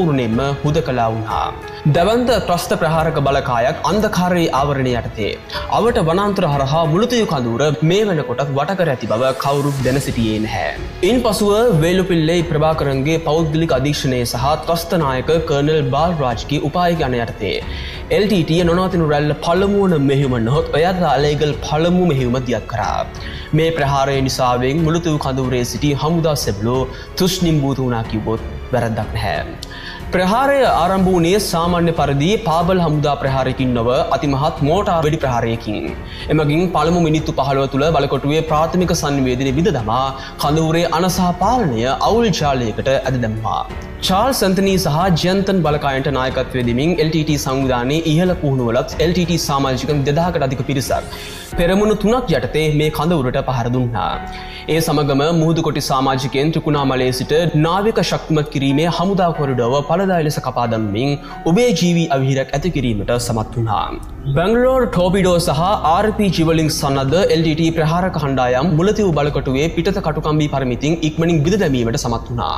උරුණෙන්ම හුදකලා වුණා. දවන්ත ත්‍රස්ත ප්‍රහාරක බලකායක් අන්ධකාරයේ ආවරණය යටතේ අවට වනාන්තර හරහා මුළුතියු කඳවුර මේ වෙනකොටත් වටකර ඇති බව කවුරුත් දැන සිටියේ නැහැ. ඉන්පසුව වේලුපිල්ලේ ප්‍රභාකරන්ගේ පෞද්ගලික අධීක්ෂණය සහ ත්‍රස්ත නායක කර්නල් බාල්රාජ්ගේ උපායගණ යටතේ LTT නොනවතිනු රැල්ල පළමුවන මෙහෙයුම නොහොත් ඔයත් අලේගල් පළමු මෙහෙයුම දියත් කරා. මේ ප්‍රහාරය නිසාවෙන් මුළුතියු කඳවුරේ සිටි හමුදා සෙබළෝ තුෂ්ණිම්බූත වුණා කිව්වොත් වැරද්දක් නැහැ. ප්‍රහාරය ආරම්භ වුණේ සාමාන්‍ය පරිදි පාබල් හමුදා ප්‍රහාරයකින් නොව අතිමහත් මෝටාර් වෙඩි ප්‍රහාරයකින්. එමගින් පළමු මිනිත්තු 15 තුළ බලකොටුවේ ප්‍රාථමික සංවේදනය විද දමා කඳවුරේ අනසා පාලනය අවුල් ජාලයකට ඇද දැම්මා. චාල්ස් ඇන්තනී සහ ජයන්තන් බලකායන්ට නායකත්වය දෙමින් LTT සංවිධානයේ ඉහළ පුහුණුවලත් LTT සමාජිකයන් 2000කට අධික පිරිසක් පෙරමුණු 3ක් යටතේ මේ කඳවුරට පහර දුන්නා. ඒ සමගම මුහුදු කොටි සමාජිකයන් ත්‍රිකුණාමලයේ සිට නාවික ශක්තිමත් කිරීමේ හමුදා කොරිඩෝව පළදායි ලෙස කපා දැමීමෙන් ඔබේ ජීවී අවිහිරක් ඇති කිරීමට සමත් වුණා. බැංගලෝර් ටෝපිඩෝ සහ RPG වලින් සන්නද්ධ LTT ප්‍රහාරක කණ්ඩායම් මුලතිව් බලකොටුවේ පිටත කටුකම්බි පරිමිතින් ඉක්මනින් බිඳ දැමීමට සමත් වුණා.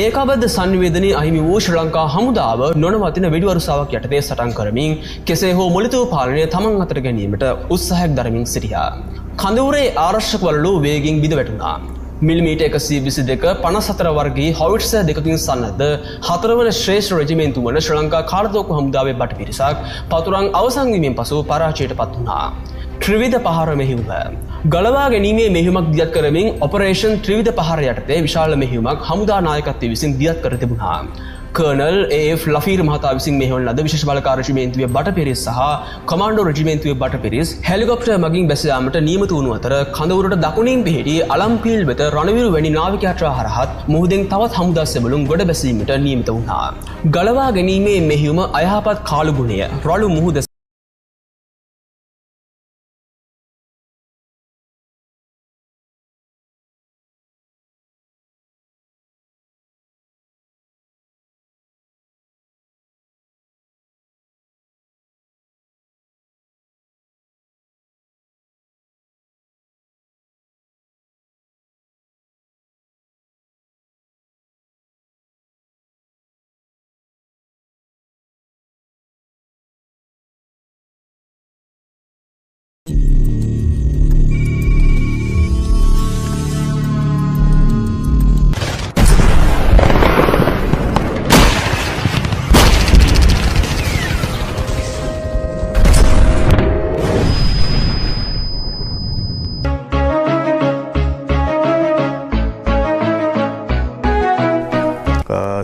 ඒකාබද්ධ සංවේදනයේ අහිමි වූ ශ්‍රී ලංකා හමුදාව නොනවතින වෙඩිවරුසාවක් යටතේ සටන් කරමින් කෙසේ හෝ මුලතිව් පාලනය තමන් අතට ගැනීමට උත්සාහයක් දරමින් සිටියා. කඳවුරේ ආරක්ෂක වලලු වේගින් බිඳ වැටුණා. මිලිමීටර් 122 54 වර්ගයේ හොවිට්සර් දෙකකින් සන්නද්ධ 4 වන ශ්‍රේෂ්ඨ රෙජිමෙන්තු වන ශ්‍රී ලංකා කාර්යදෝක හමුදාවේ බට පිරිසක් පතුරන් අවසන් වීමෙන් පසු පරාජයට පත් වුණා. ත්‍රිවිධ පහර මෙහෙයුම ගලවා ගැනීමේ මෙහෙයුමක් දියත් කරමින් ඔපරේෂන් ත්‍රිවිධ පහර යටතේ විශාල මෙහෙයුමක් හමුදා නායකත්වයේ විසින් දියත් කර තිබුණා. කර්නල් AF ලෆීර් මහතා විසින් මෙහෙයවන ලද විශේෂ බලකාර රෙජිමෙන්තුවේ බට පිරිස් සහ කමාන්ඩෝ රෙජිමෙන්තුවේ බට පිරිස් හෙලිකොප්ටර් මගින් බැස යාමට නියමිත වුණු අතර කඳවුරට දකුණින් පිහිටි අලම්පීල් වෙත රණවිරු වැනි නාවික යාත්‍රා හරහත් මුහුදෙන් තවත් හමුදා සෙබළුන් ගොඩ බැසීමට නියමිත වුණා. ගලවා ගැනීමේ මෙහෙයුම අයහපත් කාලු ගුණය රළු මුහුද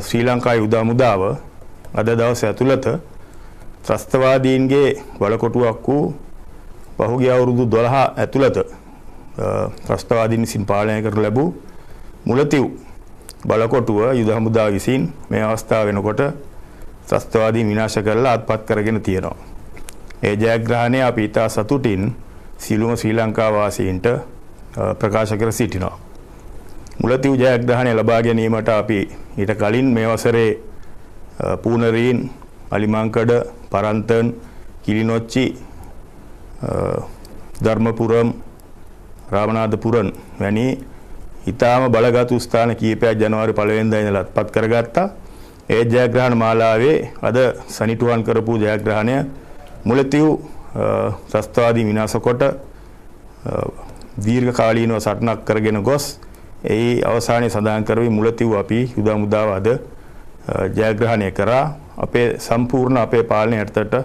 ශ්‍රී ලංකාවේ උදා මුදාව අද දවස් ඇතුළත ත්‍රස්තවාදීන්ගේ බලකොටුවක් වූ පහුගිය අවුරුදු 12 ඇතුළත ත්‍රස්තවාදීන් විසින් පාලනය කරනු ලැබූ මුලතිව් බලකොටුව යුද හමුදාව විසින් මේ අවස්ථාව වෙනකොට ත්‍රස්තවාදීන් විනාශ කරලා අත්පත් කරගෙන තියෙනවා. ඒ ජයග්‍රහණය අපි ඉතා සතුටින් සියලුම ශ්‍රී ලංකා වාසීන්ට ප්‍රකාශ කර සිටිනවා. මුලතිව් ජයග්‍රහණය ලබා ගැනීමට අපි ඊට කලින් මේ වසරේ පූනරීන්, අලිමංකඩ, පරන්තන්, කිලිනොච්චි, ධර්මපුරම්, රාමනාථපුරම් වැනි ඊටාම බලගත් ස්ථාන කීපයක් ජනවාරි 1 වෙනිදා ඉඳලා අත්පත් කරගත්තා. ඒ ජයග්‍රහණ මාලාවේ අද සනිටුහන් කරපු ජයග්‍රහණය මුලතිව් ත්‍රස්තවාදී විනාශ කොට දීර්ඝ කාලීනව සටනක් කරගෙන ගොස් ඒ අවසානයේ සඳහන් කරවි මුලතිව් අපි යුද හමුදාව අද ජයග්‍රහණය කරා අපේ සම්පූර්ණ අපේ පාලනය යටතට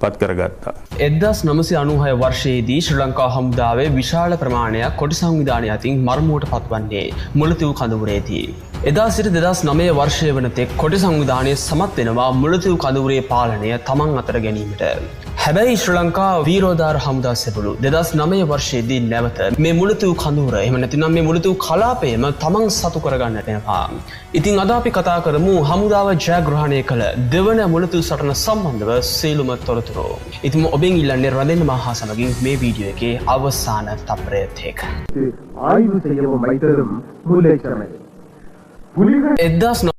පත් කරගත්තා. 1996 වර්ෂයේදී ශ්‍රී ලංකා හමුදාවේ විශාල ප්‍රමාණයක් කොටි සංවිධානය අතින් මරමුවට පත්වන්නේ මුලතිව් කඳවුරේදී. එදා සිට 2009 වර්ෂය වන තෙක් කොටි සංවිධානය සමත් වෙනවා මුලතිව් කඳවුරේ පාලනය තමන් අතර ගැනීමට. හැබැයි ශ්‍රී ලංකා වීරෝදාර හමුදා සෙබළු 2009 වර්ෂයේදී නැවත මේ මුලතිව් කඳවුර එහෙම නැතිනම් මේ මුලතිව් කලාපයම තමන් සතු කරගන්නට එනවා. ඉතින් අද අපි කතා කරමු හමුදාව ජයග්‍රහණය කළ දෙවන මුලතිව් සටන සම්බන්ධව සියලුම තොරතුරු. ඉතින් ඔබෙන් ඉල්ලන්නේ රැඳෙන්න මහා සමගින් මේ වීඩියෝ එකේ අවසාන තප්පරයත් එක්ක. ආයුධ செய்யவும் வைத்ததும் முல்லைச்சமை.